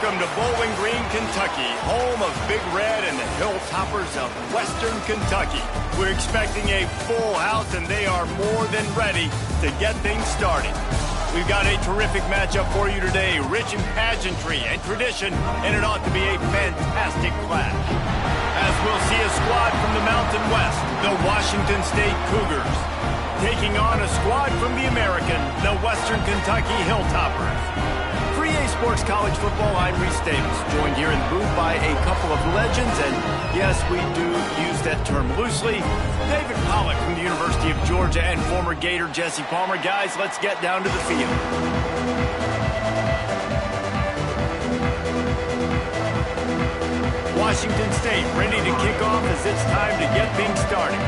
Welcome to Bowling Green, Kentucky, home of Big Red and the Hilltoppers of Western Kentucky. We're expecting a full house, and they are more than ready to get things started. We've got a terrific matchup for you today, rich in pageantry and tradition, and it ought to be a fantastic clash. As we'll see a squad from the Mountain West, the Washington State Cougars, taking on a squad from the American, the Western Kentucky Hilltoppers. For EA Sports College Football, I'm Reese Davis, joined here in the booth by a couple of legends, and yes, we do use that term loosely. David Pollack from the University of Georgia and former Gator Jesse Palmer. Guys, let's get down to the field. Washington State ready to kick off as it's time to get things started.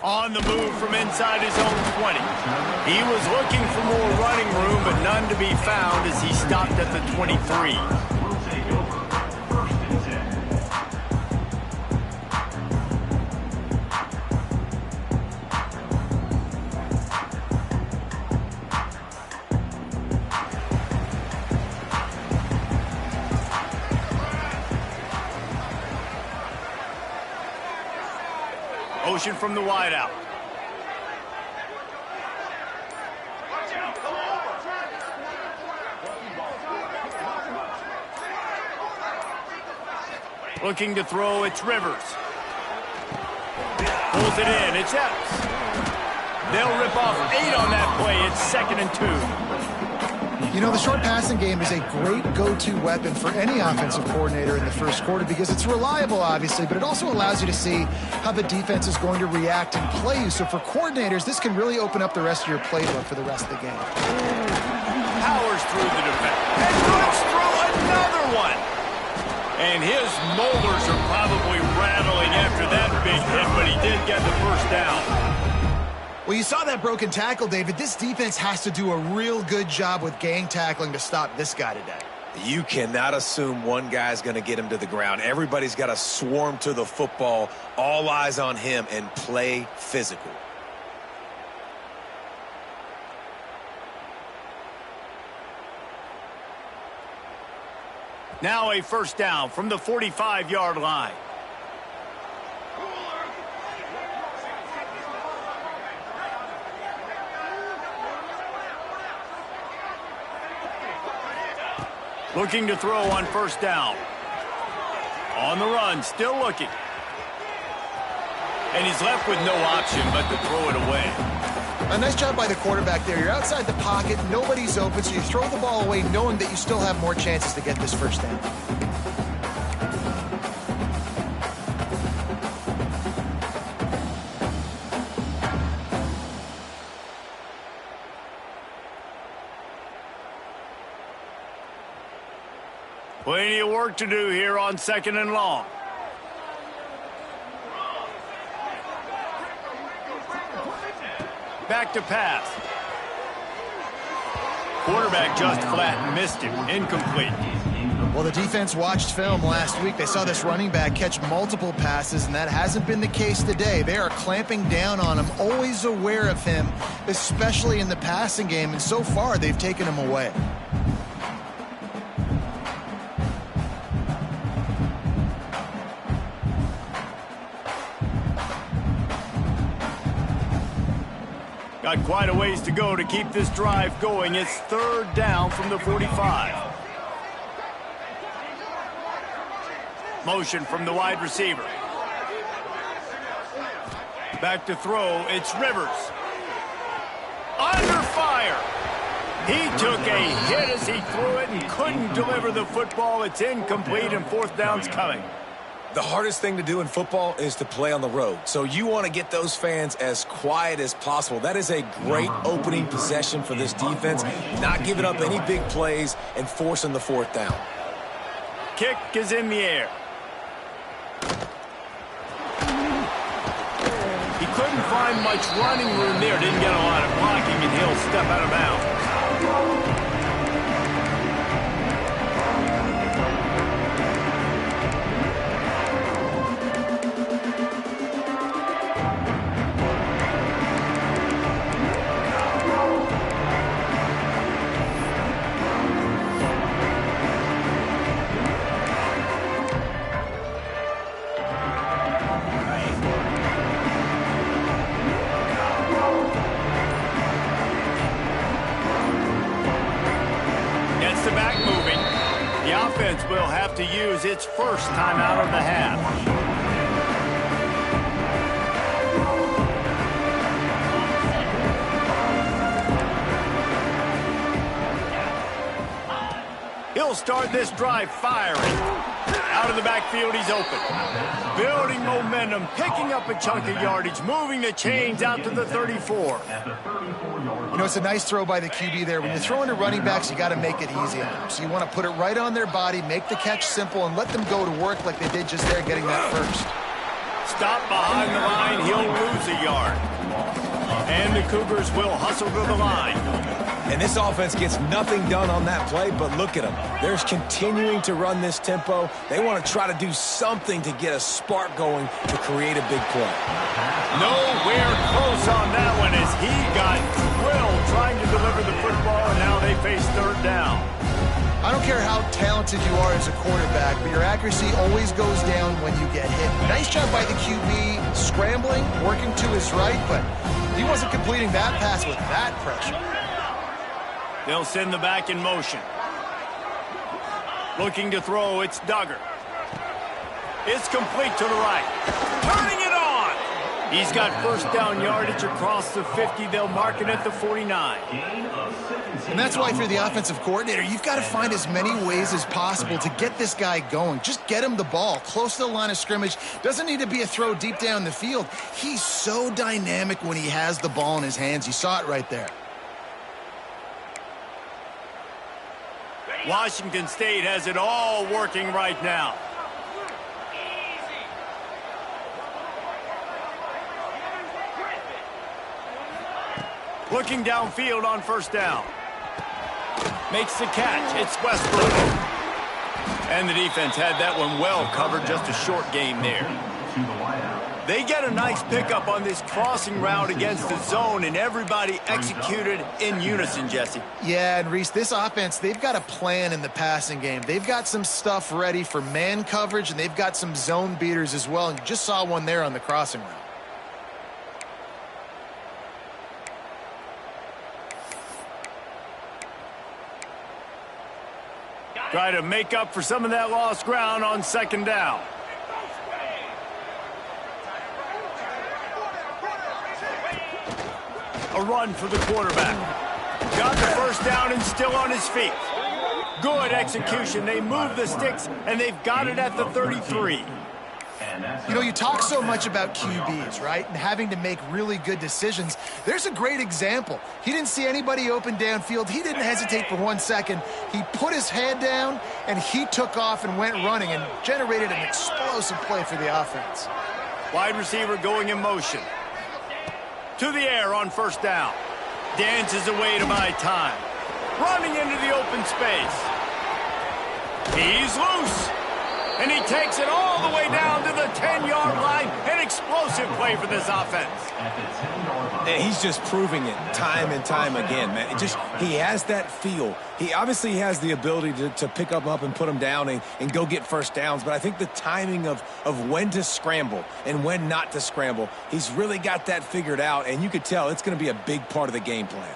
On the move from inside his own 20. He was looking for more running room, but none to be found as he stopped at the 23. Motion from the wideout. Looking to throw, it's Rivers. Pulls it in, it's Epps. They'll rip off 8 on that play. It's 2nd and 2. You know, the short passing game is a great go-to weapon for any offensive coordinator in the first quarter because it's reliable, obviously, but it also allows you to see how the defense is going to react and play you. So for coordinators, this can really open up the rest of your playbook for the rest of the game. Powers through the defense and runs through another one. And his molars are probably rattling after that big hit, but he did get the first down. Well, you saw that broken tackle, David. This defense has to do a real good job with gang tackling to stop this guy today. You cannot assume one guy's going to get him to the ground. Everybody's got to swarm to the football, all eyes on him, and play physical. Now a first down from the 45-yard line. Looking to throw on first down. On the run, still looking. And he's left with no option but to throw it away. A nice job by the quarterback there. You're outside the pocket, nobody's open, so you throw the ball away knowing that you still have more chances to get this first down. Plenty of work to do here on 2nd and long. Back to pass. Quarterback just flat missed him. Incomplete. Well, the defense watched film last week. They saw this running back catch multiple passes, and that hasn't been the case today. They are clamping down on him, always aware of him, especially in the passing game, and so far they've taken him away. Got quite a ways to go to keep this drive going. It's 3rd down from the 45. Motion from the wide receiver. Back to throw, it's Rivers. Under fire. He took a hit as he threw it and couldn't deliver the football. It's incomplete and 4th down's coming. The hardest thing to do in football is to play on the road. So you want to get those fans as quiet as possible. That is a great opening possession for this defense. Not giving up any big plays and forcing the 4th down. Kick is in the air. He couldn't find much running room there. Didn't get a lot of blocking, and he'll step out of bounds. defense will have to use its first timeout of the half. He'll start this drive firing. Out of the backfield, he's open. Building momentum, picking up a chunk of yardage, moving the chains out to the 34. You know, it's a nice throw by the QB there. When you're throwing to running backs, you got to make it easy on them. So you want to put it right on their body, make the catch simple, and let them go to work like they did just there getting that first. Stop behind the line, he'll lose a yard. And the Cougars will hustle to the line. And this offense gets nothing done on that play, but look at them. They're continuing to run this tempo. They want to try to do something to get a spark going to create a big play. Nowhere close on that one as he got drilled trying to deliver the football, and now they face third down. I don't care how talented you are as a quarterback, but your accuracy always goes down when you get hit. Nice job by the QB, scrambling, working to his right, but he wasn't completing that pass with that pressure. They'll send the back in motion. Looking to throw, it's Duggar. It's complete to the right. Turning it on! He's got first down yardage across the 50. They'll mark it at the 49. And that's why, if you're the offensive coordinator, you've got to find as many ways as possible to get this guy going. Just get him the ball close to the line of scrimmage. Doesn't need to be a throw deep down the field. He's so dynamic when he has the ball in his hands. You saw it right there. Washington State has it all working right now. Looking downfield on first down. Makes the catch. It's Westbrook. And the defense had that one well covered. Just a short gain there. They get a nice pickup on this crossing route against the zone, and everybody executed in unison, Jesse. Yeah, and Reese, this offense, they've got a plan in the passing game. They've got some stuff ready for man coverage, and they've got some zone beaters as well. And you just saw one there on the crossing route. Try to make up for some of that lost ground on second down. A run for the quarterback. Got the first down and still on his feet. Good execution. They move the sticks, and they've got it at the 33. You know, you talk so much about QBs, right? And having to make really good decisions. There's a great example. He didn't see anybody open downfield. He didn't hesitate for 1 second. He put his head down, and he took off and went running and generated an explosive play for the offense. Wide receiver going in motion. To the air on first down. Dances away to buy time. Running into the open space. He's loose. And he takes it all the way down to the 10-yard line. An explosive play for this offense. And he's just proving it time and time again, man. He has that feel. He obviously has the ability to pick him up and put him down and go get first downs. But I think the timing of when to scramble and when not to scramble, he's really got that figured out. And you could tell it's going to be a big part of the game plan.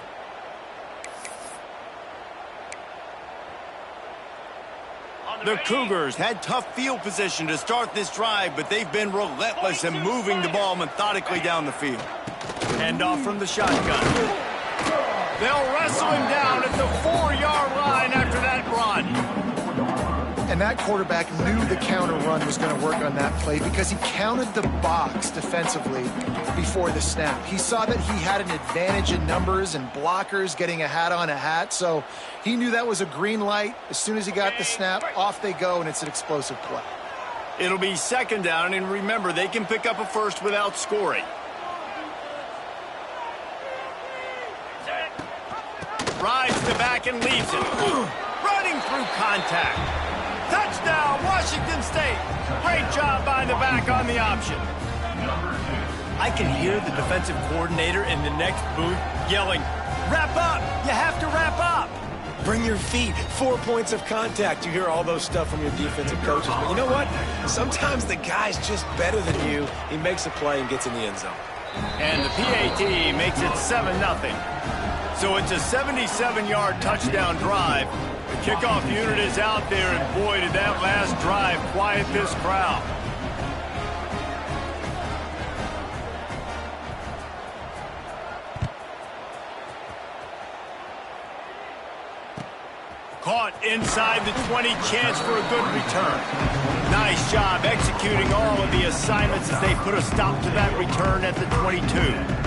The Cougars had tough field position to start this drive, but they've been relentless in moving the ball methodically down the field. Hand off from the shotgun. They'll wrestle him down at the 4-yard line after that run. And that quarterback knew the counter run was going to work on that play because he counted the box defensively before the snap. He saw that he had an advantage in numbers and blockers getting a hat on a hat, so he knew that was a green light. As soon as he got the snap, off they go, and it's an explosive play. It'll be second down, and remember, they can pick up a first without scoring. Rides the back and leaves it. Running through contact. Touchdown, Washington State. Great job by the back on the option. I can hear the defensive coordinator in the next booth yelling, "Wrap up! You have to wrap up!" Bring your feet. 4 points of contact. You hear all those stuff from your defensive coaches. But you know what? Sometimes the guy's just better than you. He makes a play and gets in the end zone. And the PAT makes it 7-0. So it's a 77-yard touchdown drive. The kickoff unit is out there, and boy, did that last drive quiet this crowd. Caught inside the 20, chance for a good return. Nice job executing all of the assignments as they put a stop to that return at the 22.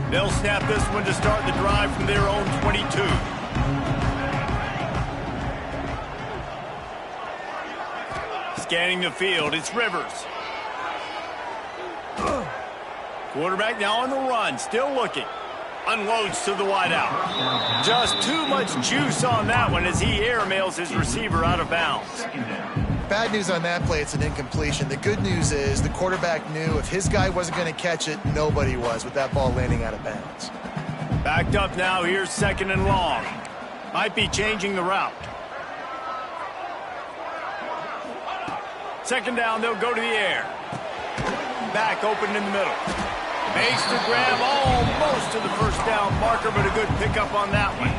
They'll snap this one to start the drive from their own 22. Scanning the field, it's Rivers. Quarterback now on the run, still looking. Unloads to the wideout. Just too much juice on that one as he airmails his receiver out of bounds. Bad news on that play, it's an incompletion. The good news is the quarterback knew if his guy wasn't going to catch it, nobody was with that ball landing out of bounds. Backed up now, here's 2nd and long. Might be changing the route. 2nd down, they'll go to the air. Back open in the middle. Makes the grab almost to the first down marker, but a good pickup on that one.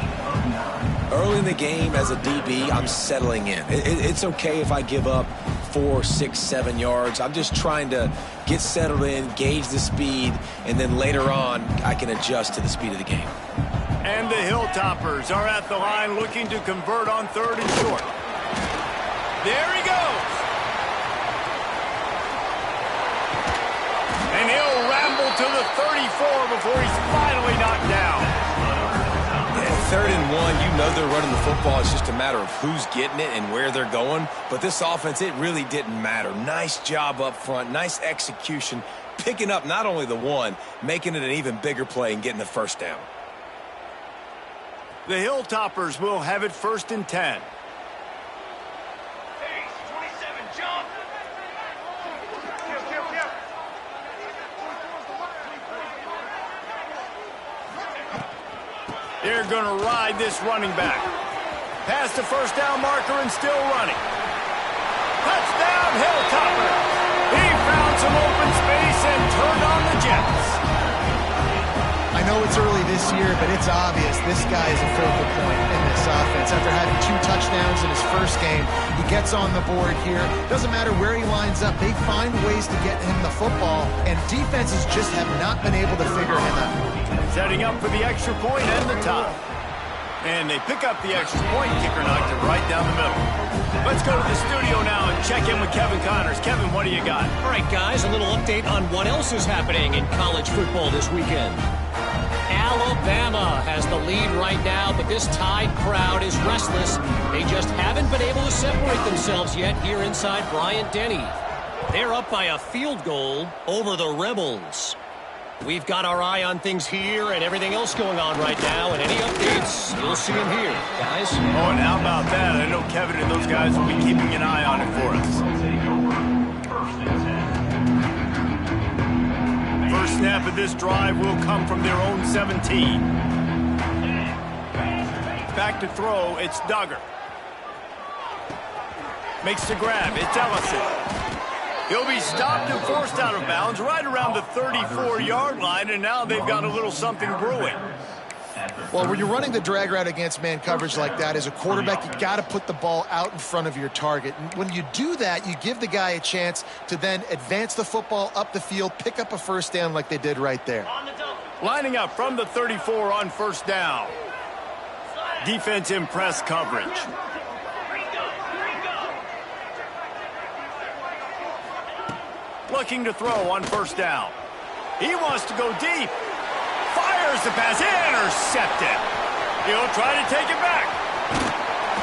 Early in the game, as a DB, I'm settling in. It's okay if I give up 4, 6, 7 yards. I'm just trying to get settled in, gauge the speed, and then later on, I can adjust to the speed of the game. And the Hilltoppers are at the line looking to convert on 3rd and short. There he goes. And he'll ramble to the 34 before he's finally knocked down. 3rd and 1, you know they're running the football. It's just a matter of who's getting it and where they're going. But this offense, it really didn't matter. Nice job up front, nice execution, picking up not only the one, making it an even bigger play and getting the first down. The Hilltoppers will have it 1st and 10. They're going to ride this running back. Past the first down marker and still running. Touchdown, Hilltopper. He found some open space and turned on the Jets. I know it's early this year, but it's obvious this guy is a focal point in this offense. After having 2 touchdowns in his first game, he gets on the board here. Doesn't matter where he lines up. They find ways to get him the football, and defenses just have not been able to figure him out. Setting up for the extra point and the tie. And they pick up the extra point. Kicker knocked it right down the middle. Let's go to the studio now and check in with Kevin Connors. Kevin, what do you got? All right, guys, a little update on what else is happening in college football this weekend. Alabama has the lead right now, but this Tide crowd is restless. They just haven't been able to separate themselves yet here inside Bryant-Denny. They're up by a field goal over the Rebels. We've got our eye on things here and everything else going on right now, and any updates, you'll see them here, guys. Oh, and how about that? I know Kevin and those guys will be keeping an eye on it for us. First snap of this drive will come from their own 17. Back to throw, it's Duggar. Makes the grab, it's Ellison. He'll be stopped and forced out of bounds right around the 34-yard line, and now they've got a little something brewing. Well, when you're running the drag route against man coverage like that, as a quarterback, you got to put the ball out in front of your target. And when you do that, you give the guy a chance to then advance the football up the field, pick up a first down like they did right there. Lining up from the 34 on first down. Defense in press coverage. Looking to throw on first down. He wants to go deep. Fires the pass. Intercepted. He'll try to take it back.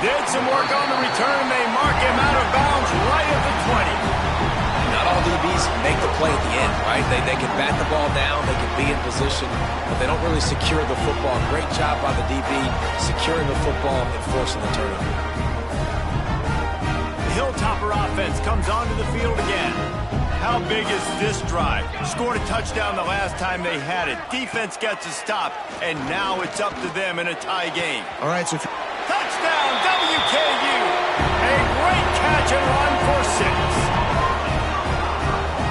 Did some work on the return. They mark him out of bounds right at the 20. Not all DBs make the play at the end, right? They can bat the ball down. They can be in position, but they don't really secure the football. Great job by the DB securing the football and forcing the turnover. The Hilltopper offense comes onto the field again. How big is this drive? Scored a touchdown the last time they had it. Defense gets a stop, and now it's up to them in a tie game. All right, so touchdown! First down, WKU. A great catch and run for 6.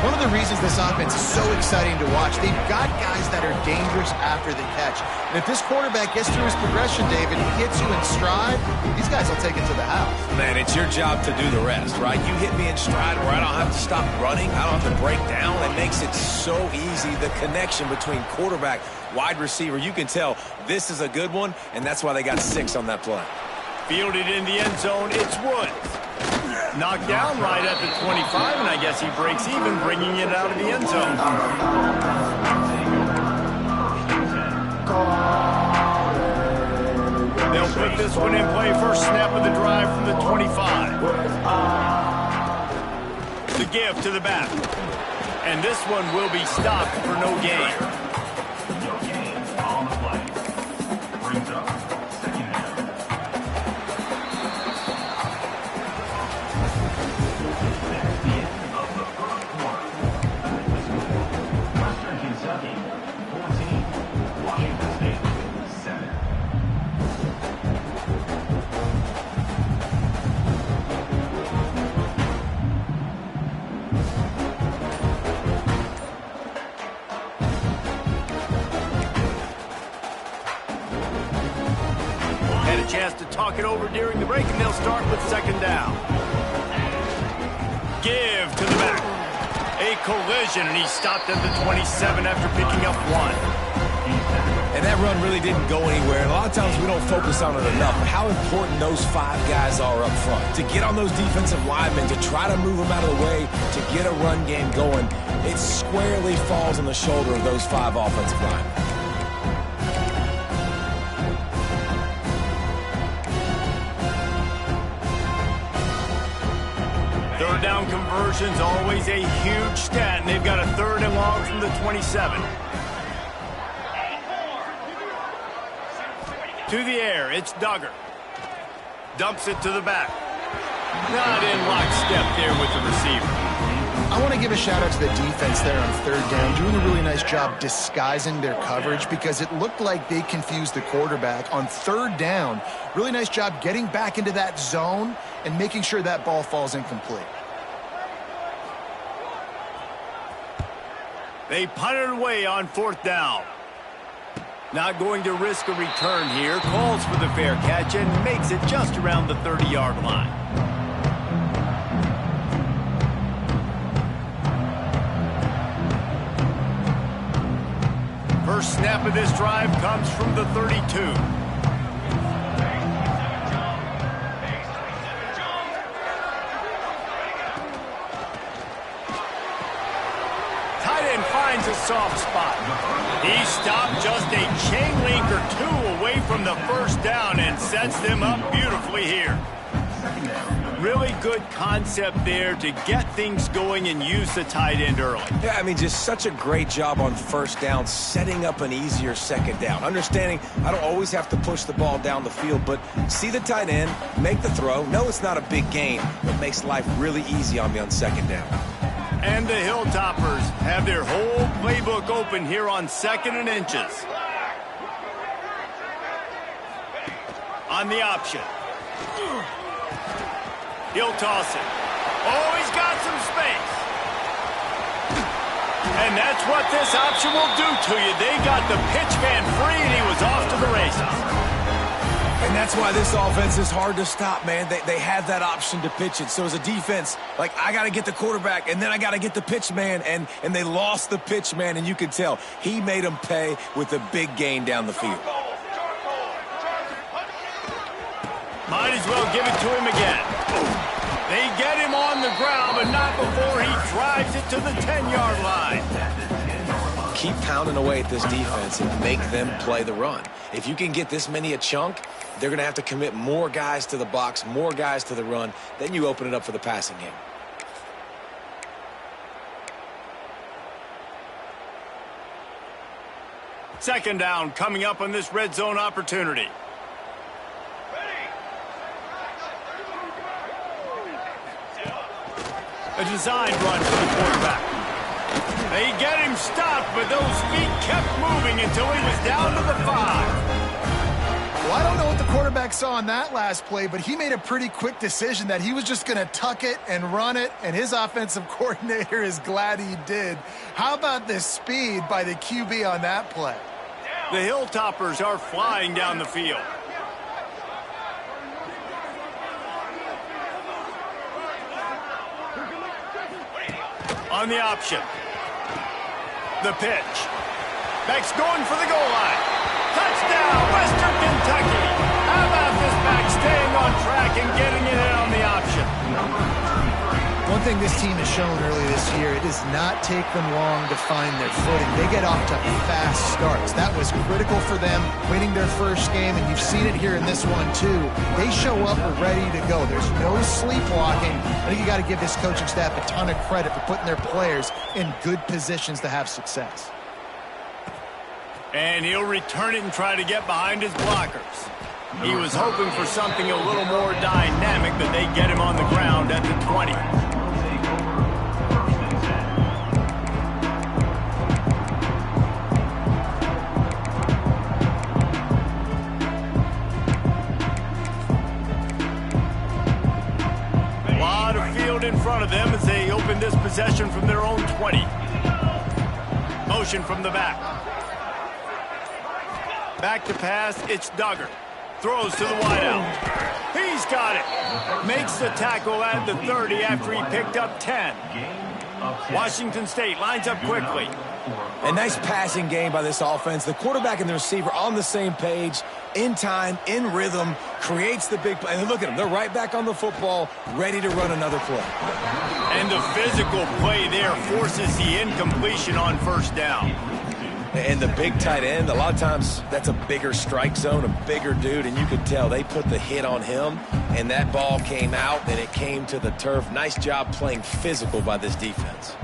One of the reasons this offense is so exciting to watch, they've got guys that are dangerous after the catch. And if this quarterback gets through his progression, David, he hits you in stride, these guys will take it to the house. Man, it's your job to do the rest, right? You hit me in stride where I don't have to stop running. I don't have to break down. It makes it so easy, the connection between quarterback, wide receiver. You can tell this is a good one, and that's why they got 6 on that play. Fielded in the end zone, it's Woods. Knocked down right at the 25, and I guess he breaks even, bringing it out of the end zone. They'll put this one in play. First snap of the drive from the 25. The give to the back. And this one will be stopped for no gain. Chance to talk it over during the break, and they'll start with second down. Give to the back. A collision, and he stopped at the 27 after picking up 1. And that run really didn't go anywhere. And a lot of times we don't focus on it enough, but how important those 5 guys are up front. To get on those defensive linemen, to try to move them out of the way, to get a run game going, it squarely falls on the shoulder of those 5 offensive linemen. Third down conversion's always a huge stat, and they've got a 3rd and long from the 27. To the air, it's Duggar. Dumps it to the back. Not in lockstep there with the receiver. I want to give a shout out to the defense there on 3rd down, doing a really nice job disguising their coverage because it looked like they confused the quarterback on 3rd down. Really nice job getting back into that zone and making sure that ball falls incomplete. They punt it away on 4th down. Not going to risk a return here. Calls for the fair catch and makes it just around the 30-yard line. First snap of this drive comes from the 32. Finds a soft spot. He stopped just a chain link or 2 away from the first down and sets them up beautifully here. Really good concept there to get things going and use the tight end early. Yeah, I mean, just such a great job on 1st down, setting up an easier 2nd down. Understanding I don't always have to push the ball down the field, but see the tight end, make the throw. No, it's not a big gain, but makes life really easy on me on 2nd down. And the Hilltoppers have their whole playbook open here on 2nd and inches. On the option. He'll toss it. Oh, he's got some space. And that's what this option will do to you. They got the pitch man free, and he was off to the races. And that's why this offense is hard to stop, man. They have that option to pitch it. So as a defense, like, I got to get the quarterback, and then I got to get the pitch man, and they lost the pitch man, and you can tell he made them pay with a big gain down the field. Might as well give it to him again. They get him on the ground, but not before he drives it to the 10-yard line. Keep pounding away at this defense and make them play the run. If you can get this many a chunk, they're going to have to commit more guys to the box, more guys to the run. Then you open it up for the passing game. Second down coming up on this red zone opportunity. A design run for the quarterback. They get him stopped, but those feet kept moving until he was down to the 5. Well, I don't know what the quarterback saw on that last play, but he made a pretty quick decision that he was just going to tuck it and run it, and his offensive coordinator is glad he did. How about the speed by the QB on that play? The Hilltoppers are flying down the field. On the option. The pitch. Back's going for the goal line. Touchdown, Western Kentucky. How about this back staying on track and getting it in on the option? One thing this team has shown early this year, it does not take them long to find their footing. They get off to fast starts. That was critical for them, winning their first game, and you've seen it here in this one too. They show up ready to go. There's no sleepwalking. I think you got to give this coaching staff a ton of credit for putting their players in good positions to have success. And he'll return it and try to get behind his blockers. He was hoping for something a little more dynamic, but they get him on the ground at the 20. A lot of field in front of them as they open this possession from their own 20. Motion from the back. Back to pass, it's Duggar. Throws to the wideout. He's got it. Makes the tackle at the 30 after he picked up 10. Washington State lines up quickly. A nice passing game by this offense. The quarterback and the receiver on the same page, in time, in rhythm, creates the big play. And look at them. They're right back on the football, ready to run another play. And the physical play there forces the incompletion on first down. And the big tight end, a lot of times that's a bigger strike zone, a bigger dude, and you could tell they put the hit on him, and that ball came out, and it came to the turf. Nice job playing physical by this defense.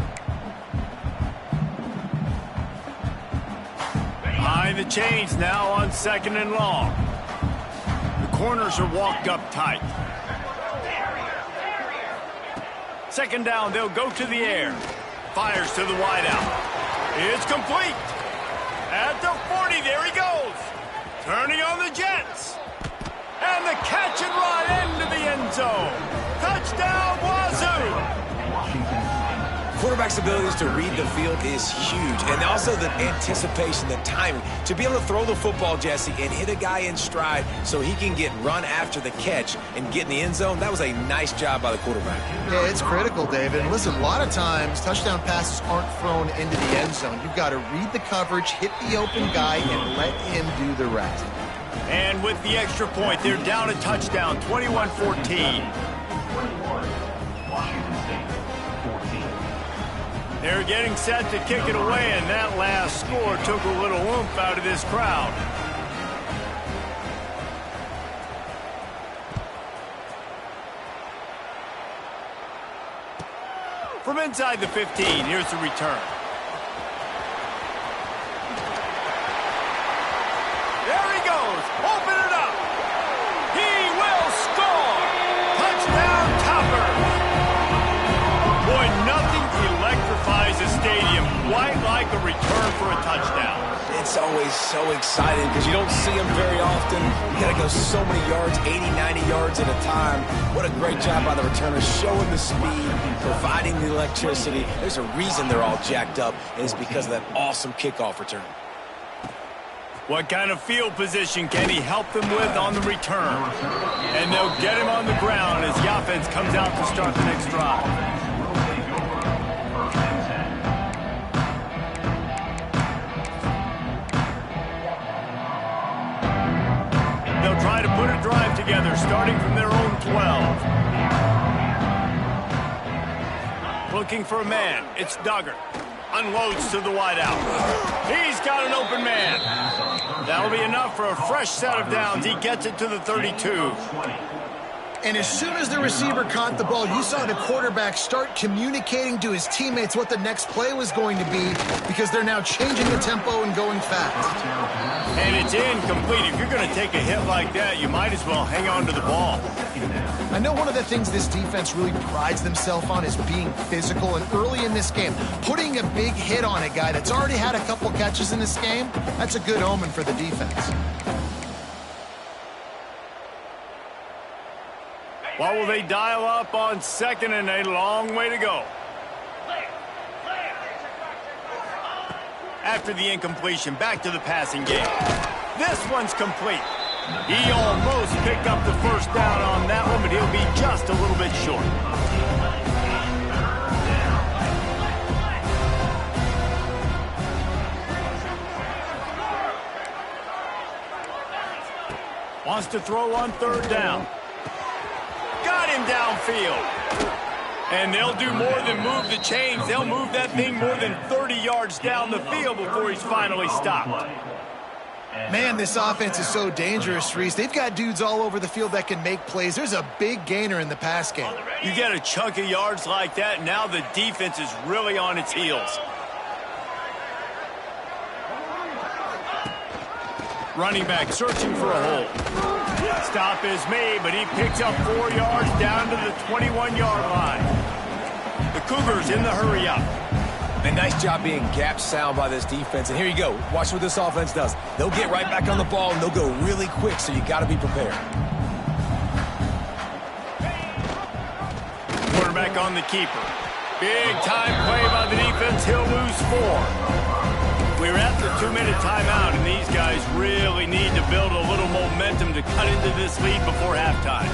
Behind the chains now on 2nd and long. The corners are walked up tight. 2nd down, they'll go to the air. Fires to the wideout. It's complete. At the 40, there he goes. Turning on the Jets. And the catch and run into the end zone. Touchdown, Wazoo. Quarterback's abilities to read the field is huge. And also the anticipation, the timing. To be able to throw the football, Jesse, and hit a guy in stride so he can get run after the catch and get in the end zone, that was a nice job by the quarterback. Yeah, it's critical, David. And listen, a lot of times touchdown passes aren't thrown into the end zone. You've got to read the coverage, hit the open guy, and let him do the rest. And with the extra point, they're down a touchdown, 21-14. They're getting set to kick it away, and that last score took a little oomph out of this crowd. From inside the 15, here's the return. There he goes. Open it up. He will score. Touchdown, Toppers. Boy, nothing electrifies a stadium quite like a return for a touchdown. It's always so exciting because you don't see them very often. You got to go so many yards, 80, 90 yards at a time. What a great job by the returners, showing the speed, providing the electricity. There's a reason they're all jacked up, and it's because of that awesome kickoff return. What kind of field position can he help them with on the return? And they'll get him on the ground as the offense comes out to start the next drive. They'll try to put a drive together, starting from their own 12. Looking for a man. It's Duggar. Unloads to the wideout. He's got an open man. That'll be enough for a fresh set of downs. He gets it to the 32. And as soon as the receiver caught the ball, you saw the quarterback start communicating to his teammates what the next play was going to be, because they're now changing the tempo and going fast. And it's incomplete. If you're going to take a hit like that, you might as well hang on to the ball. I know one of the things this defense really prides themselves on is being physical, and early in this game, putting a big hit on a guy that's already had a couple catches in this game, that's a good omen for the defense. What will they dial up on second and a long way to go? After the incompletion, back to the passing game. This one's complete. He almost picked up the first down on that one, but he'll be just a little bit short. Wants to throw on third down. Got him downfield. And they'll do more than move the chains. They'll move that thing more than 30 yards down the field before he's finally stopped. Man, this offense is so dangerous, Reese. They've got dudes all over the field that can make plays. There's a big gainer in the pass game. You get a chunk of yards like that, now the defense is really on its heels. Running back searching for a hole. Stop is made, but he picks up 4 yards down to the 21-yard line. The Cougars in the hurry up. And nice job being gap sound by this defense. And here you go. Watch what this offense does. They'll get right back on the ball, and they'll go really quick, so you got to be prepared. Quarterback on the keeper. Big time play by the defense. He'll lose 4. We're at the 2-minute timeout, and these guys really need to build a little momentum to cut into this lead before halftime.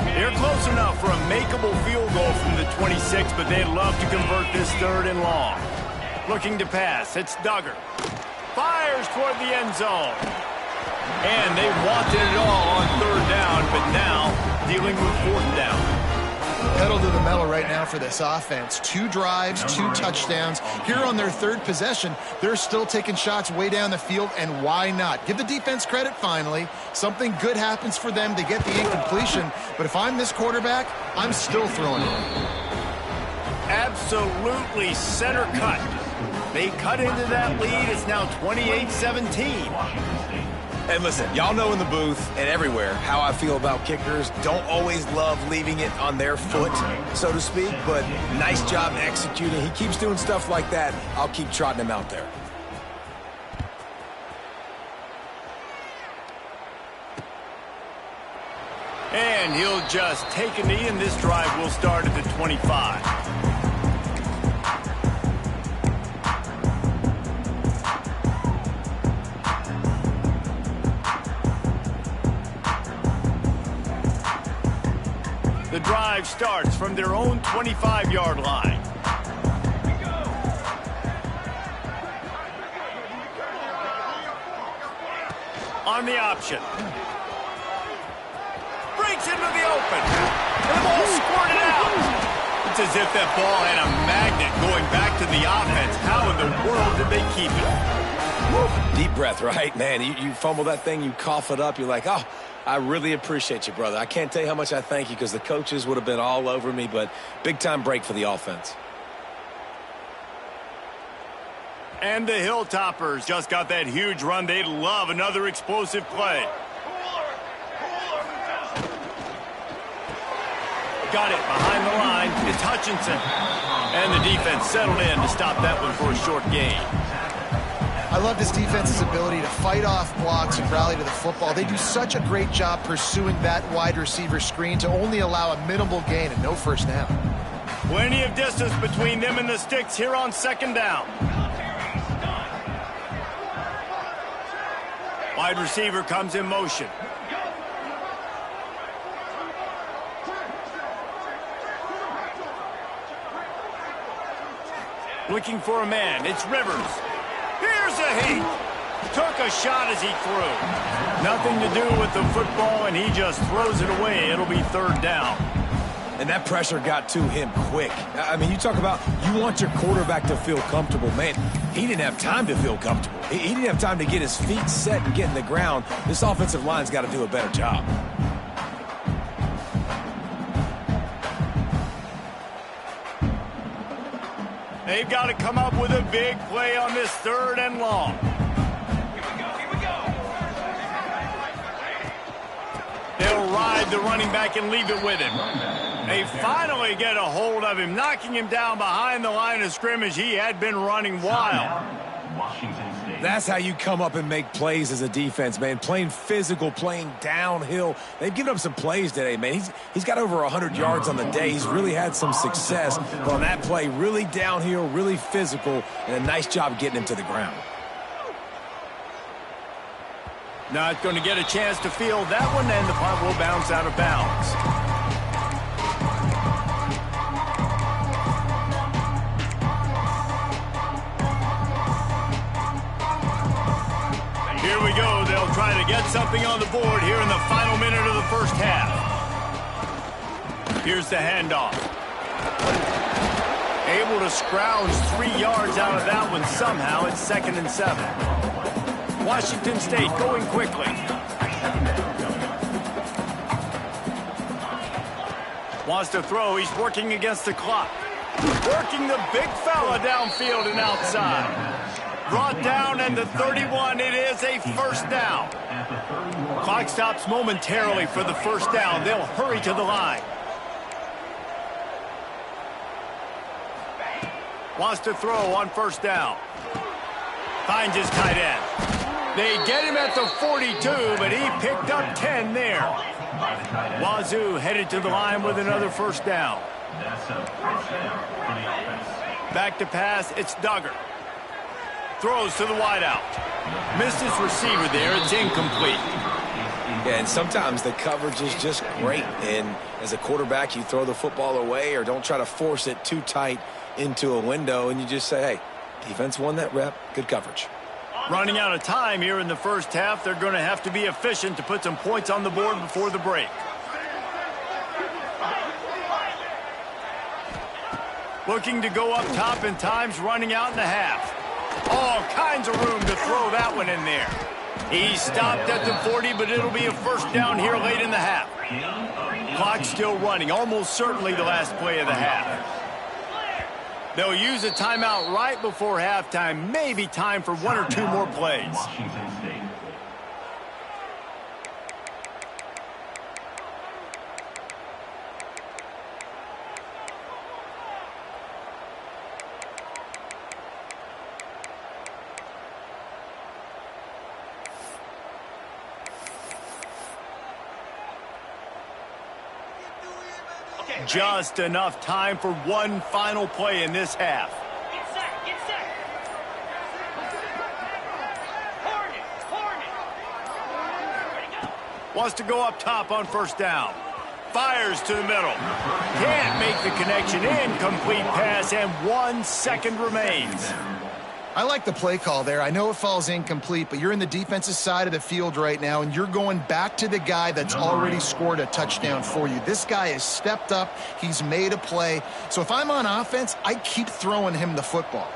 They're close enough for a makeable field goal from the 26, but they'd love to convert this third and long. Looking to pass, it's Duggar. Fires toward the end zone. And they wanted it all on third down, but now dealing with fourth down. Pedal to the metal right now for this offense. 2 drives, 2 touchdowns. Here on their third possession, they're still taking shots way down the field, and why not? Give the defense credit finally. Something good happens for them to get the incompletion, but if I'm this quarterback, I'm still throwing it. Absolutely center cut. They cut into that lead. It's now 28-17. And listen, y'all know in the booth and everywhere how I feel about kickers. Don't always love leaving it on their foot, so to speak, but nice job executing. He keeps doing stuff like that. I'll keep trotting him out there. And he'll just take a knee, and this drive will start at the 25. The drive starts from their own 25-yard line. On the option. Breaks into the open. The ball squirted out. It's as if that ball had a magnet going back to the offense. How in the world did they keep it? Woo. Deep breath, right? Man, you fumble that thing, you cough it up, you're like, oh, I really appreciate you, brother. I can't tell you how much I thank you because the coaches would have been all over me, but big-time break for the offense. And the Hilltoppers just got that huge run. They'd love another explosive play. Got it behind the line. It's Hutchinson. And the defense settled in to stop that one for a short gain. I love this defense's ability to fight off blocks and rally to the football. They do such a great job pursuing that wide receiver screen to only allow a minimal gain and no first down. Plenty of distance between them and the sticks here on second down. Wide receiver comes in motion. Looking for a man. It's Rivers. Here's a heat. Took a shot as he threw. Nothing to do with the football, and he just throws it away. It'll be third down. And that pressure got to him quick. I mean, you talk about you want your quarterback to feel comfortable. Man, he didn't have time to feel comfortable. He didn't have time to get his feet set and get in the ground. This offensive line's got to do a better job. They've got to come up with a big play on this third and long. Here we go. They'll ride the running back and leave it with him. They finally get a hold of him, knocking him down behind the line of scrimmage. He had been running wild. Washington State. That's how you come up and make plays as a defense, man. Playing physical, playing downhill. They've given up some plays today, man. He's got over 100 yards on the day. He's really had some success. But on that play, really downhill, really physical, and a nice job getting him to the ground. Not going to get a chance to field that one, and the punt will bounce out of bounds. Here we go. They'll try to get something on the board here in the final minute of the first half. Here's the handoff. Able to scrounge 3 yards out of that one somehow. It's 2nd and 7. Washington State going quickly. Wants to throw. He's working against the clock. Working the big fella downfield and outside. Brought down at the 31. It is a first down. Clock stops momentarily for the first down. They'll hurry to the line. Wants to throw on first down. Finds his tight end. They get him at the 42, but he picked up 10 there. Wazoo headed to the line with another first down. Back to pass, it's Duggar. Throws to the wideout. Missed his receiver there. It's incomplete. Yeah, and sometimes the coverage is just great. And as a quarterback, you throw the football away or don't try to force it too tight into a window, and you just say, hey, defense won that rep. Good coverage. Running out of time here in the first half. They're going to have to be efficient to put some points on the board before the break. Looking to go up top in times, running out in the half. All kinds of room to throw that one in there. He stopped at the 40, but it'll be a first down here late in the half. Clock still running, almost certainly the last play of the half. They'll use a timeout right before halftime. Maybe time for 1 or 2 more plays. Just enough time for one final play in this half. Get set, get set. Ready, go. Wants to go up top on first down. Fires to the middle. Can't make the connection. Incomplete pass, and 1 second remains. I like the play call there. I know it falls incomplete, but you're in the defensive side of the field right now, and you're going back to the guy that's already scored a touchdown for you. This guy has stepped up. He's made a play. So if I'm on offense, I keep throwing him the football.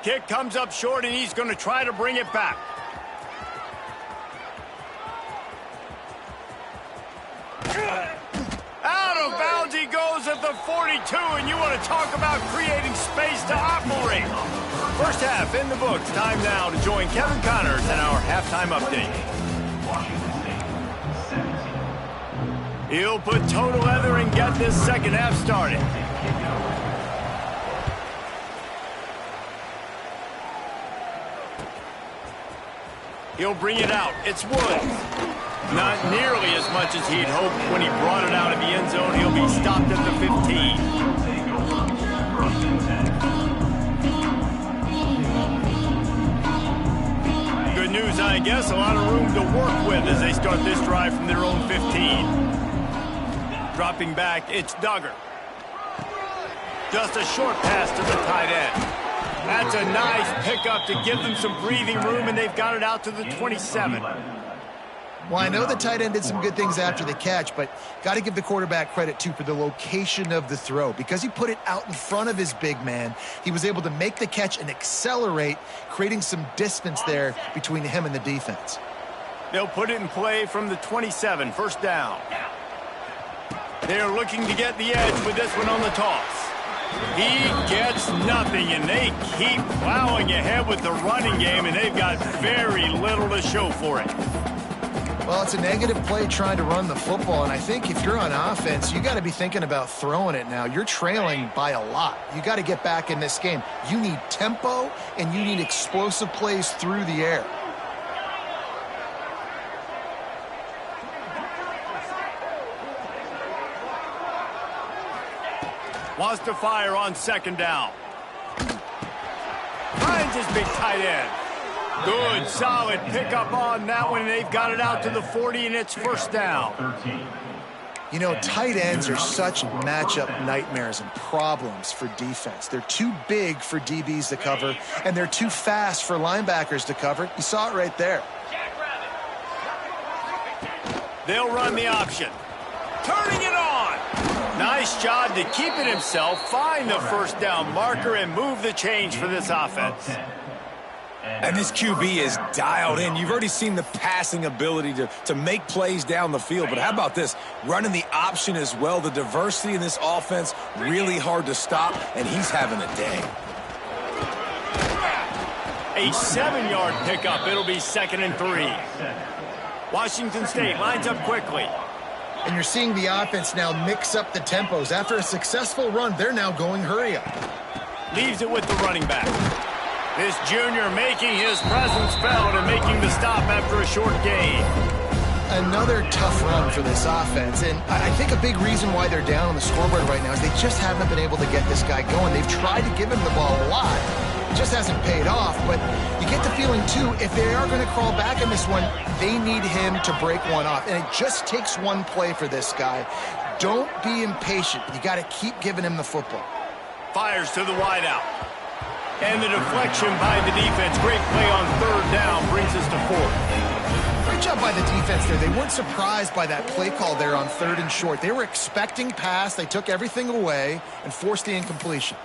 Kick comes up short, and he's going to try to bring it back. Out of bounds he goes at the 42, and you want to talk about creating space to operate. First half in the books. Time now to join Kevin Connors in our halftime update. He'll put toe to leather and get this second half started. He'll bring it out. It's Woods. Not nearly as much as he'd hoped when he brought it out of the end zone. He'll be stopped at the 15. Good news, I guess. A lot of room to work with as they start this drive from their own 15. Dropping back, it's Duggar. Just a short pass to the tight end. That's a nice pickup to give them some breathing room, and they've got it out to the 27. Well, I know the tight end did some good things after the catch, but got to give the quarterback credit, too, for the location of the throw. Because he put it out in front of his big man, he was able to make the catch and accelerate, creating some distance there between him and the defense. They'll put it in play from the 27, first down. They're looking to get the edge with this one on the toss. He gets nothing, and they keep plowing ahead with the running game, and they've got very little to show for it. Well, it's a negative play trying to run the football, and I think if you're on offense, you got to be thinking about throwing it now. You're trailing by a lot. You got to get back in this game. You need tempo, and you need explosive plays through the air. Wants to fire on second down. Finds his big tight end. Good, solid pickup on that one. They've got it out to the 40, and it's first down. You know, tight ends are such matchup nightmares and problems for defense. They're too big for DBs to cover, and they're too fast for linebackers to cover. You saw it right there. They'll run the option. Turning it on. Nice job to keep it himself, find the first down marker, and move the change for this offense. And this QB is dialed in. You've already seen the passing ability to make plays down the field. But how about this? Running the option as well. The diversity in this offense, really hard to stop, and he's having a day. A 7-yard pickup. It'll be 2nd and 3. Washington State lines up quickly. And you're seeing the offense now mix up the tempos. After a successful run, they're now going hurry up. Leaves it with the running back. This junior making his presence felt and making the stop after a short gain. Another tough run for this offense, and I think a big reason why they're down on the scoreboard right now is they just haven't been able to get this guy going. They've tried to give him the ball a lot. It just hasn't paid off, but you get the feeling, too, if they are going to crawl back in this one, they need him to break one off, and it just takes one play for this guy. Don't be impatient. You got to keep giving him the football. Fires to the wideout. And the deflection by the defense. Great play on third down brings us to 4th. Great job by the defense there. They weren't surprised by that play call there on 3rd and short. They were expecting pass. They took everything away and forced the incompletion.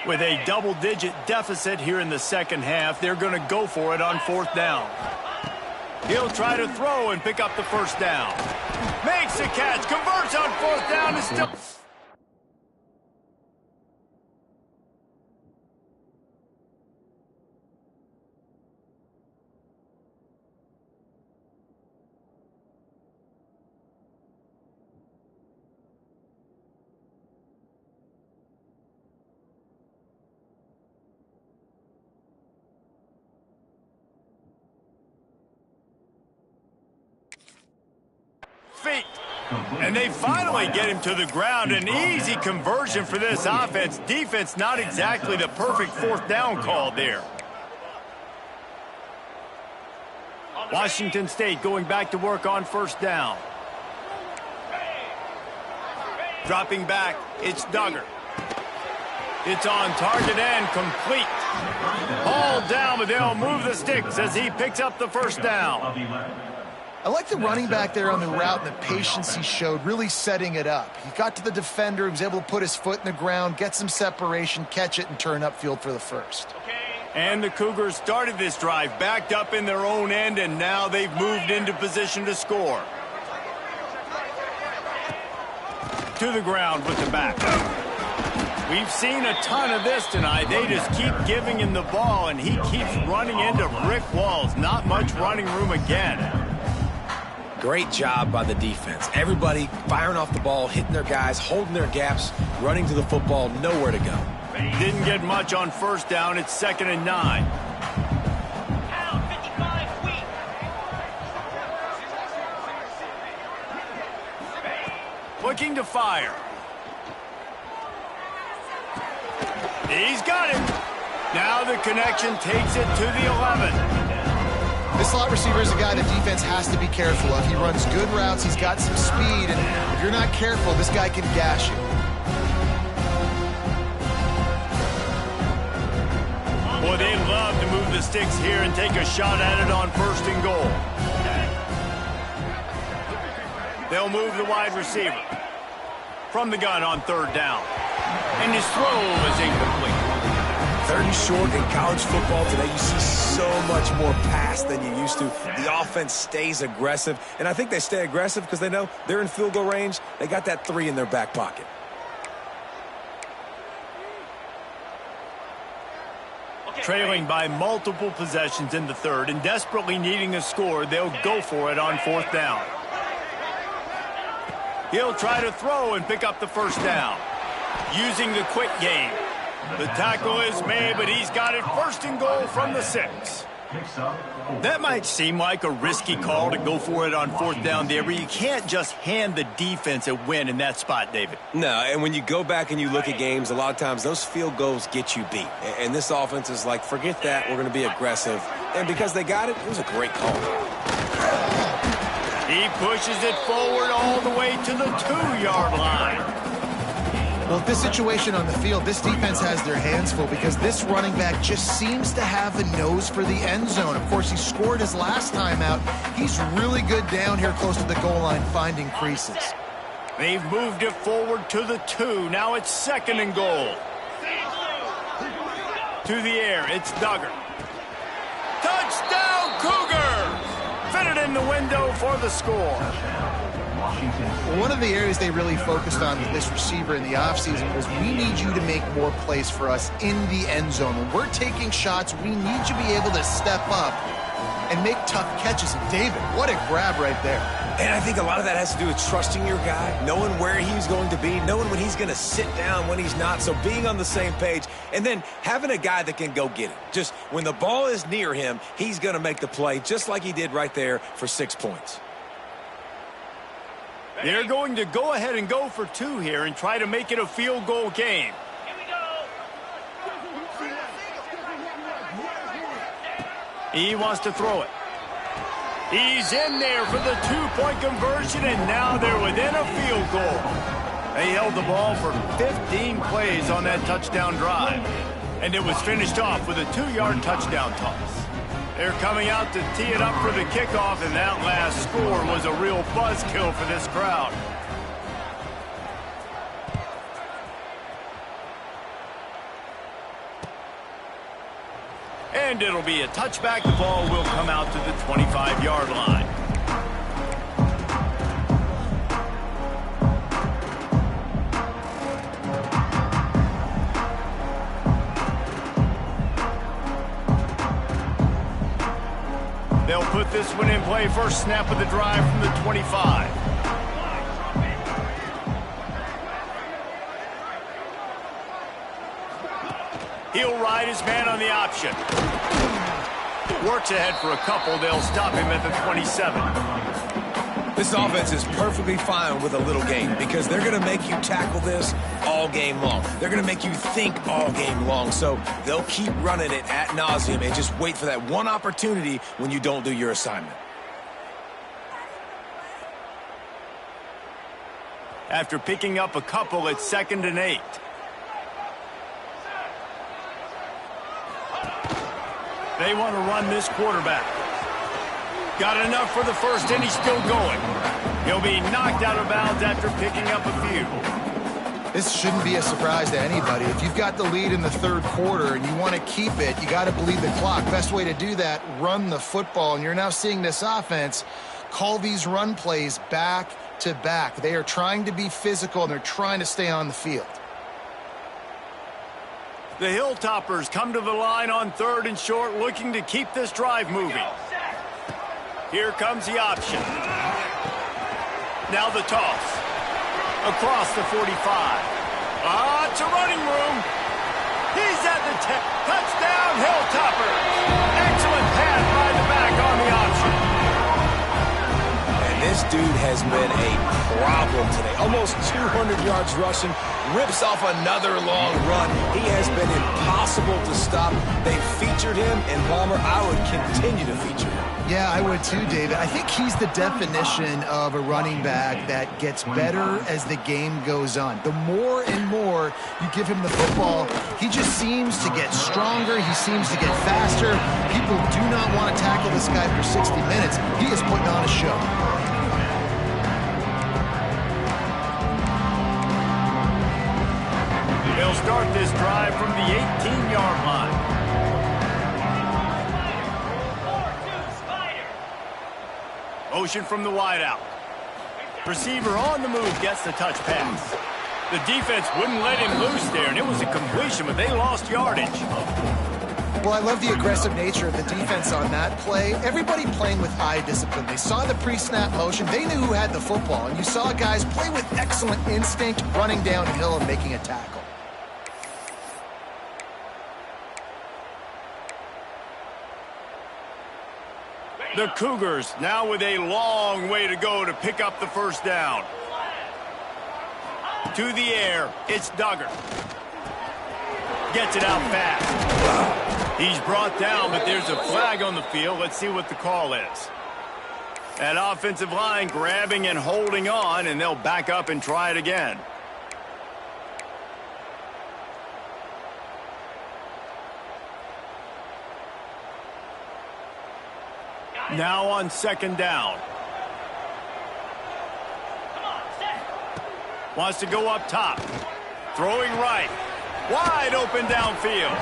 With a double-digit deficit here in the second half, they're going to go for it on 4th down. He'll try to throw and pick up the first down. Makes the catch, converts on 4th down, and still... feet. And they finally get him to the ground. An easy conversion for this offense. Defense not exactly the perfect 4th down call there. Washington State going back to work on 1st down. Dropping back, it's Duggar. It's on target and complete. All down, but they'll move the sticks as he picks up the first down. I like the running back there on the route and the patience he showed, really setting it up. He got to the defender, he was able to put his foot in the ground, get some separation, catch it, and turn upfield for the first. And the Cougars started this drive, backed up in their own end, and now they've moved into position to score. To the ground with the back. We've seen a ton of this tonight. They just keep giving him the ball, and he keeps running into brick walls. Not much running room again. Great job by the defense. Everybody firing off the ball, hitting their guys, holding their gaps, running to the football, nowhere to go. Didn't get much on 1st down. It's 2nd and 9. Looking to fire. He's got it. Now the connection takes it to the 11. This slot receiver is a guy the defense has to be careful of. He runs good routes, he's got some speed, and if you're not careful, this guy can gash you. Boy, they'd love to move the sticks here and take a shot at it on 1st and goal. They'll move the wide receiver. From the gun on 3rd down. And his throw is incomplete. 3rd and short in college football today, you see so much more pass than you used to. The offense stays aggressive, and I think they stay aggressive because they know they're in field goal range. They got that 3 in their back pocket. Trailing by multiple possessions in the 3rd and desperately needing a score, they'll go for it on 4th down. He'll try to throw and pick up the 1st down. Using the quick game. The tackle is made, but he's got it 1st and goal from the 6. That might seem like a risky call to go for it on 4th down there, but you can't just hand the defense a win in that spot, David. No, and when you go back and you look at games, a lot of times those field goals get you beat. And this offense is like, forget that, we're going to be aggressive. And because they got it, it was a great call. He pushes it forward all the way to the 2-yard line. Well, with this situation on the field, this defense has their hands full because this running back just seems to have a nose for the end zone. Of course, he scored his last time out. He's really good down here close to the goal line finding creases. They've moved it forward to the 2. Now it's 2nd and goal. To the air, it's Duggar. Touchdown, Cougar! Fitted in the window for the score. One of the areas they really focused on with this receiver in the offseason was we need you to make more plays for us in the end zone. When we're taking shots, we need you to be able to step up and make tough catches. And David, what a grab right there. And I think a lot of that has to do with trusting your guy, knowing where he's going to be, knowing when he's going to sit down, when he's not. So being on the same page, and then having a guy that can go get it. Just when the ball is near him, he's going to make the play, just like he did right there for 6 points. They're going to go ahead and go for 2 here and try to make it a field goal game. Here we go. He wants to throw it. He's in there for the 2-point conversion, and now they're within a field goal. They held the ball for 15 plays on that touchdown drive, and it was finished off with a 2-yard touchdown toss. They're coming out to tee it up for the kickoff, and that last score was a real buzzkill for this crowd. And it'll be a touchback. The ball will come out to the 25-yard line. They'll put this one in play. First snap of the drive from the 25. He'll ride his man on the option. Works ahead for a couple. They'll stop him at the 27. This offense is perfectly fine with a little game because they're going to make you tackle this all game long. They're going to make you think all game long. So they'll keep running it ad nauseum and just wait for that one opportunity when you don't do your assignment. After picking up a couple, it's 2nd and 8. They want to run this quarterback. Got enough for the first, and he's still going. He'll be knocked out of bounds after picking up a few. This shouldn't be a surprise to anybody. If you've got the lead in the 3rd quarter and you want to keep it, you got to bleed the clock. Best way to do that, run the football. And you're now seeing this offense call these run plays back to back. They are trying to be physical, and they're trying to stay on the field. The Hilltoppers come to the line on 3rd and short, looking to keep this drive moving. Here comes the option. Now the toss. Across the 45. It's a running room. He's at the 10. Touchdown, Hilltoppers. Excellent pass by the back on the option. And this dude has been a problem today. Almost 200 yards rushing. Rips off another long run. He has been impossible to stop. They featured him, and Palmer, I would continue to feature him. Yeah, I would too, David. I think he's the definition of a running back that gets better as the game goes on. The more and more you give him the football, he just seems to get stronger. He seems to get faster. People do not want to tackle this guy for 60 minutes. He is putting on a show. They'll start this drive from the 18-yard line. 4-2 Spider. Motion from the wideout. Receiver on the move gets the touch pass. The defense wouldn't let him loose there, and it was a completion, but they lost yardage. Well, I love the aggressive nature of the defense on that play. Everybody playing with eye discipline. They saw the pre-snap motion. They knew who had the football, and you saw guys play with excellent instinct, running downhill and making a tackle. The Cougars now with a long way to go to pick up the first down. To the air, it's Duggar. Gets it out fast. He's brought down, but there's a flag on the field. Let's see what the call is. That offensive line grabbing and holding on, and they'll back up and try it again. Now on second down. Come on, set. Wants to go up top. Throwing right. Wide open downfield.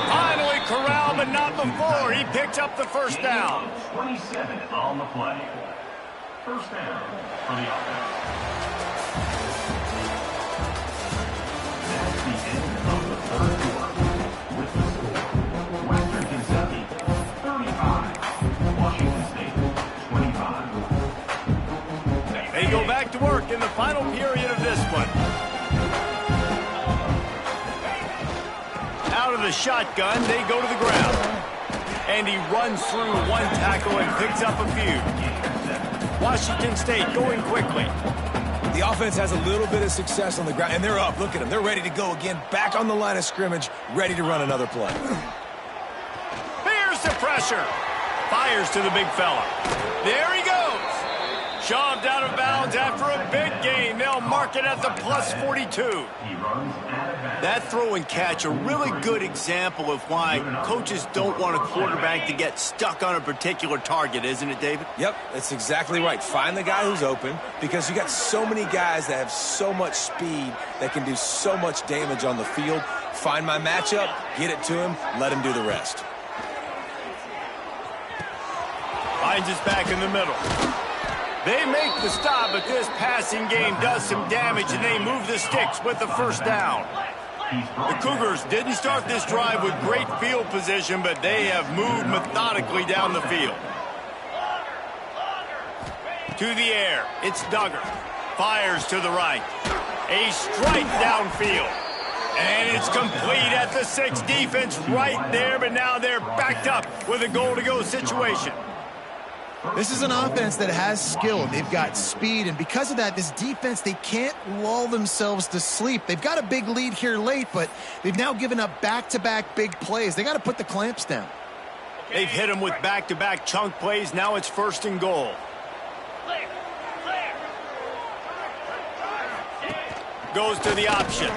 Finally corralled, but not before. He picks up the first down. 27 on the play. First down for the offense. That's the end of the third quarter. With the score, Western Kentucky 35, Washington State 25. They go back to work in the final period of this one. Out of the shotgun, they go to the ground. And he runs through one tackle and picks up a few. Washington State going quickly. The offense has a little bit of success on the ground, and they're up. Look at them. They're ready to go again. Back on the line of scrimmage, ready to run another play. Here's the pressure. Fires to the big fella. There he goes. Shoved out of bounds after a big gain. They'll mark it at the plus 42. That throw and catch, a really good example of why coaches don't want a quarterback to get stuck on a particular target, isn't it, David? Yep, that's exactly right. Find the guy who's open, because you got so many guys that have so much speed that can do so much damage on the field. Find my matchup, get it to him, let him do the rest. Finds us back in the middle. They make the stop, but this passing game does some damage, and they move the sticks with the first down. The Cougars didn't start this drive with great field position, but they have moved methodically down the field. To the air, it's Duggar. Fires to the right. A strike downfield. And it's complete at the 6. Defense right there, but now they're backed up with a goal-to-go situation. This is an offense that has skill. They've got speed, and because of that, this defense, they can't lull themselves to sleep. They've got a big lead here late, but they've now given up back-to-back big plays. They got to put the clamps down. They've hit them with back-to-back chunk plays. Now it's first and goal. Clear. Clear. Goes to the option.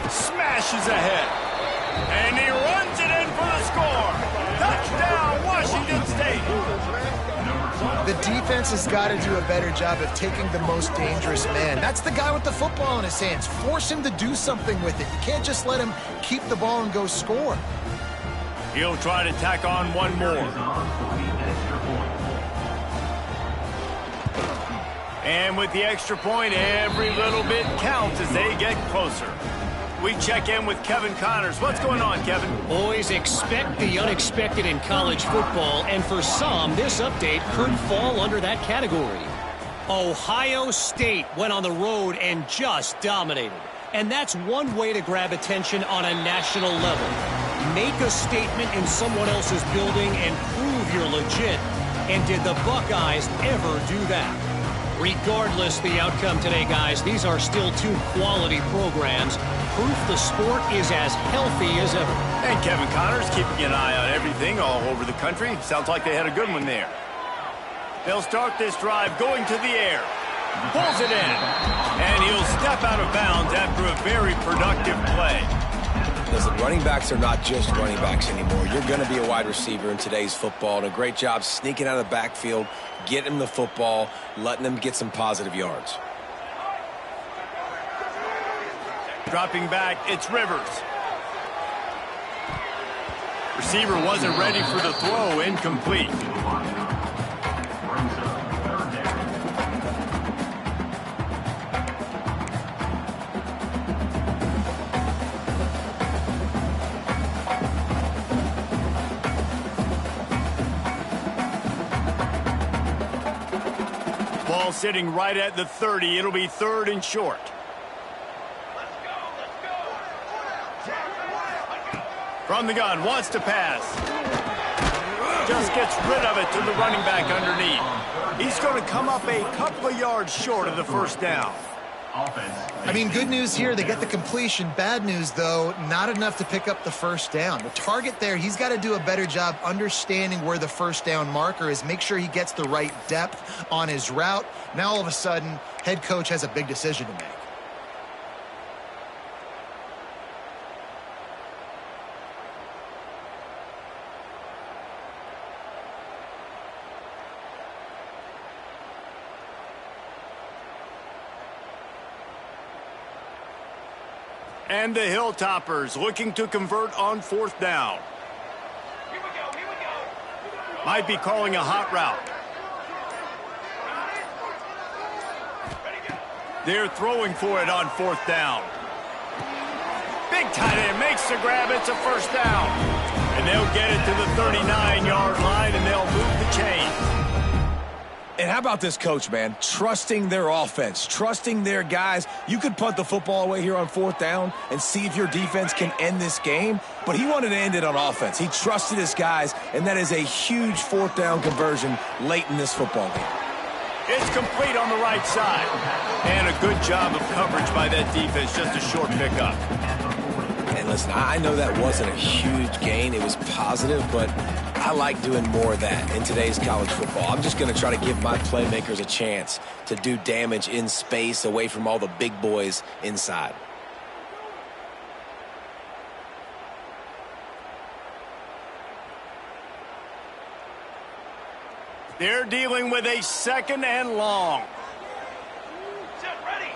Smashes ahead. And he runs it in for the score. Touchdown, Washington State. The defense has got to do a better job of taking the most dangerous man. That's the guy with the football in his hands. Force him to do something with it. You can't just let him keep the ball and go score. He'll try to tack on one more. And with the extra point, every little bit counts as they get closer. We check in with Kevin Connors. What's going on, Kevin? Boys, expect the unexpected in college football, and for some, this update could fall under that category. Ohio State went on the road and just dominated. And that's one way to grab attention on a national level. Make a statement in someone else's building and prove you're legit. And did the Buckeyes ever do that? Regardless the outcome today, guys, these are still two quality programs. Proof the sport is as healthy as ever. And Kevin Connors keeping an eye on everything all over the country. Sounds like they had a good one there. They'll start this drive going to the air. Pulls it in. And he'll step out of bounds after a very productive play. Listen, running backs are not just running backs anymore. You're going to be a wide receiver in today's football, and a great job sneaking out of the backfield, getting them the football, letting them get some positive yards. Dropping back, it's Rivers. Receiver wasn't ready for the throw, incomplete. Ball sitting right at the 30. It'll be 3rd and short. From the gun, wants to pass. Just gets rid of it to the running back underneath. He's going to come up a couple of yards short of the first down. I mean, good news here, they get the completion. Bad news, though, not enough to pick up the first down. The target there, he's got to do a better job understanding where the first down marker is, make sure he gets the right depth on his route. Now, all of a sudden, head coach has a big decision to make. And the Hilltoppers looking to convert on 4th down. Here we go. Might be calling a hot route. They're throwing for it on 4th down. Big tight end makes the grab. It's a first down. And they'll get it to the 39-yard line, and they'll move the chain. And how about this coach, man? Trusting their offense, trusting their guys. You could punt the football away here on 4th down and see if your defense can end this game, but he wanted to end it on offense. He trusted his guys, and that is a huge 4th down conversion late in this football game. It's complete on the right side. And a good job of coverage by that defense, just a short pickup. And listen, I know that wasn't a huge gain. It was positive, but I like doing more of that in today's college football. I'm just going to try to give my playmakers a chance to do damage in space away from all the big boys inside. They're dealing with a 2nd and long. Set ready.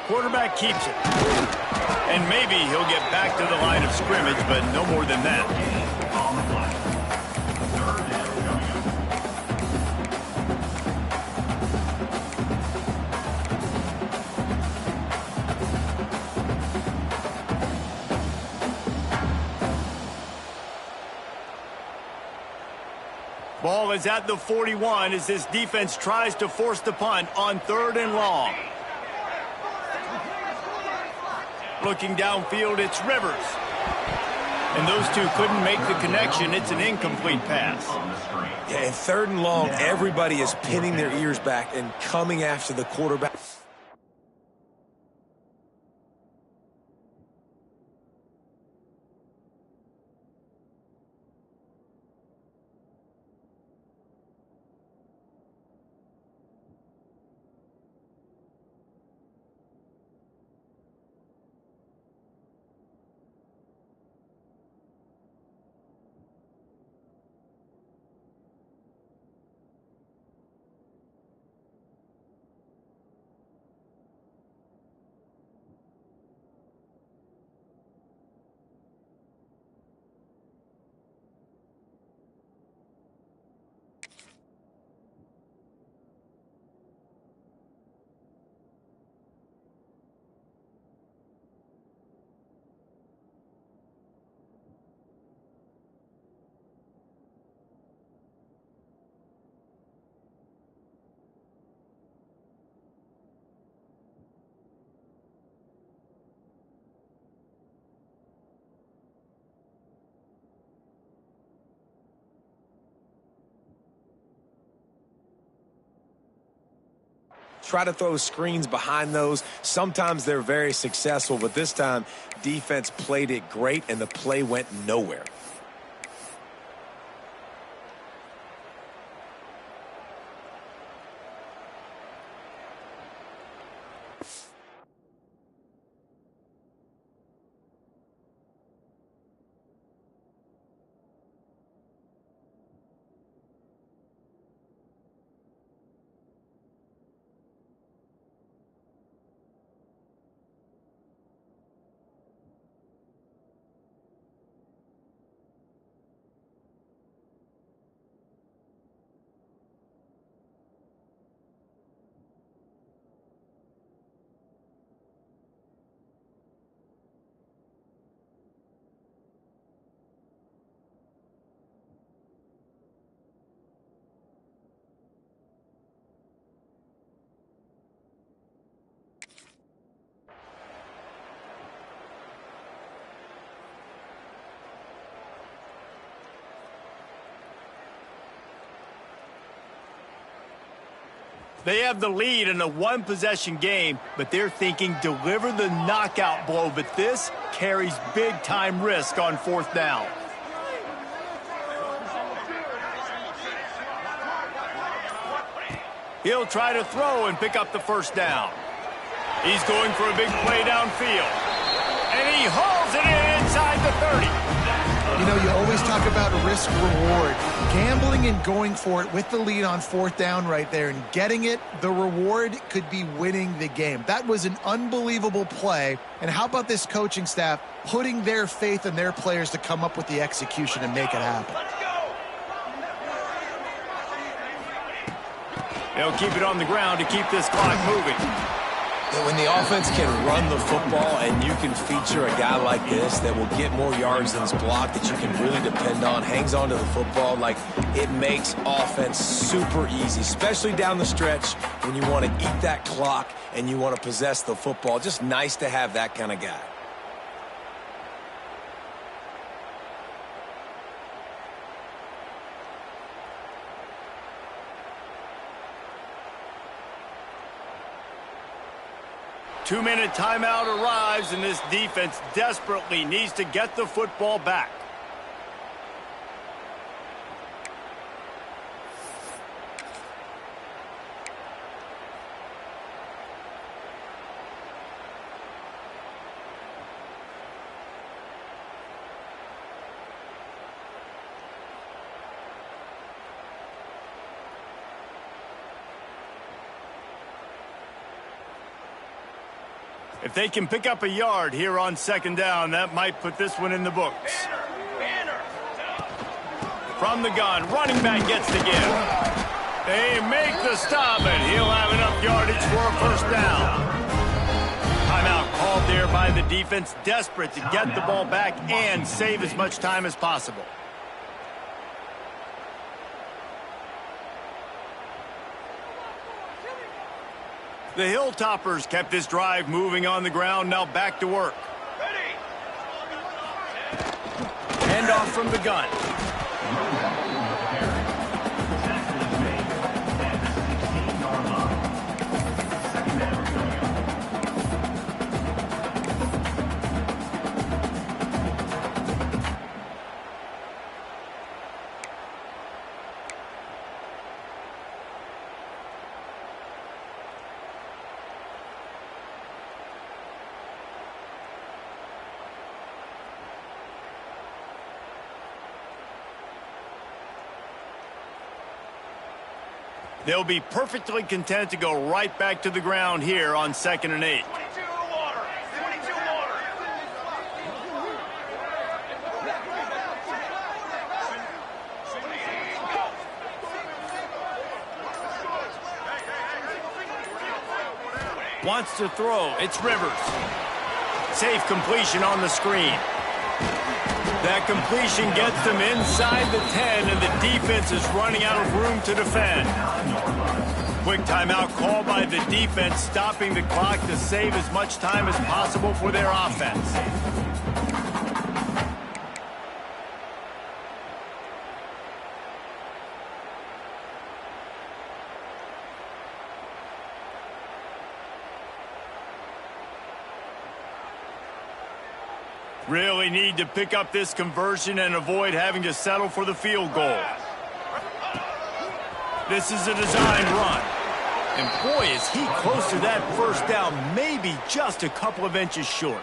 Quarterback keeps it. And maybe he'll get back to the line of scrimmage, but no more than that. On the play. 3rd down coming up. Ball is at the 41 as this defense tries to force the punt on 3rd and long. Looking downfield, it's Rivers. And those two couldn't make the connection. It's an incomplete pass. Yeah, and 3rd and long, everybody is pinning their ears back and coming after the quarterback. Try to throw screens behind those. Sometimes they're very successful, but this time defense played it great and the play went nowhere. They have the lead in a one-possession game, but they're thinking deliver the knockout blow, but this carries big-time risk on fourth down. He'll try to throw and pick up the first down. He's going for a big play downfield. And he hauls it in inside the 30. You know, you always talk about risk-reward. Gambling and going for it with the lead on fourth down right there and getting it, the reward could be winning the game. That was an unbelievable play. And how about this coaching staff putting their faith in their players to come up with the execution and make it happen? They'll keep it on the ground to keep this clock moving. When the offense can run the football and you can feature a guy like this that will get more yards than his block, that you can really depend on, hangs on to the football, like it makes offense super easy, especially down the stretch when you want to eat that clock and you want to possess the football. Just nice to have that kind of guy. Two-minute timeout arrives, and this defense desperately needs to get the football back. If they can pick up a yard here on second down, that might put this one in the books. From the gun, running back gets the give. They make the stop, and he'll have enough yardage for a first down. Timeout called there by the defense, desperate to get the ball back and save as much time as possible. The Hilltoppers kept this drive moving on the ground, now back to work. Ready. Hand off from the gun. They'll be perfectly content to go right back to the ground here on 2nd and 8. 22 water. 22 water. Wants to throw. It's Rivers. Safe completion on the screen. That completion gets them inside the 10, and the defense is running out of room to defend. Quick timeout called by the defense, stopping the clock to save as much time as possible for their offense. Really need to pick up this conversion and avoid having to settle for the field goal. This is a designed run. And boy, is he close to that first down, maybe just a couple of inches short.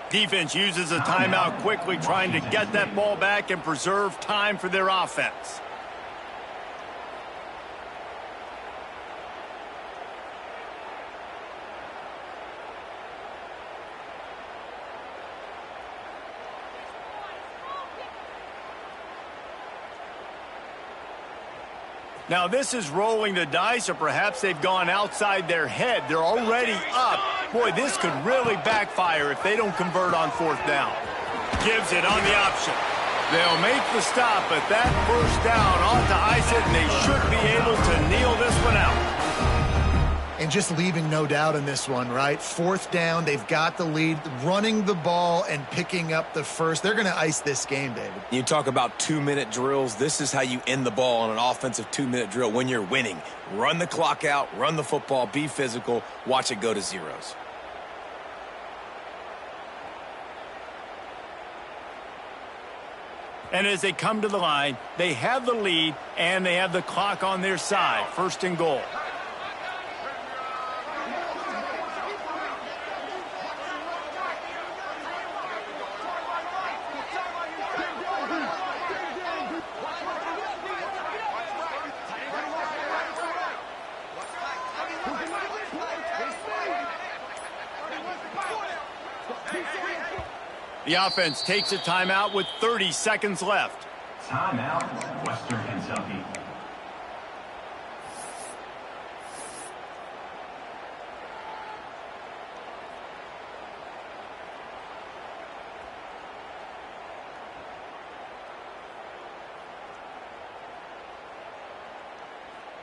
Defense uses a timeout quickly, trying to get that ball back and preserve time for their offense. Now, this is rolling the dice, or perhaps they've gone outside their head. They're already up. Boy, this could really backfire if they don't convert on fourth down. Gives it on the option. They'll make the stop, but that first down ought to ice it, and they should be able to kneel this one out. and just leaving no doubt in this one, right? 4th down, they've got the lead, running the ball and picking up the first. They're going to ice this game, David. You talk about 2-minute drills. This is how you end the ball on an offensive 2-minute drill when you're winning. Run the clock out, run the football, be physical, watch it go to zeros. And as they come to the line, they have the lead and they have the clock on their side. 1st and goal. The offense takes a timeout with 30 seconds left. Timeout, Western Kentucky.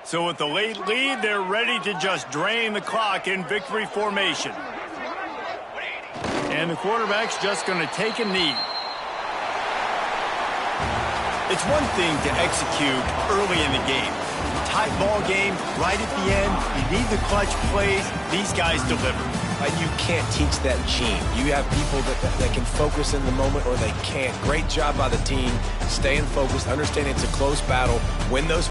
So with the late lead, they're ready to just drain the clock in victory formation. And the quarterback's just going to take a knee. It's one thing to execute early in the game. Tight ball game, right at the end, you need the clutch plays. These guys deliver. You can't teach that gene. You have people that can focus in the moment or they can't. Great job by the team, staying focused, understanding it's a close battle, win those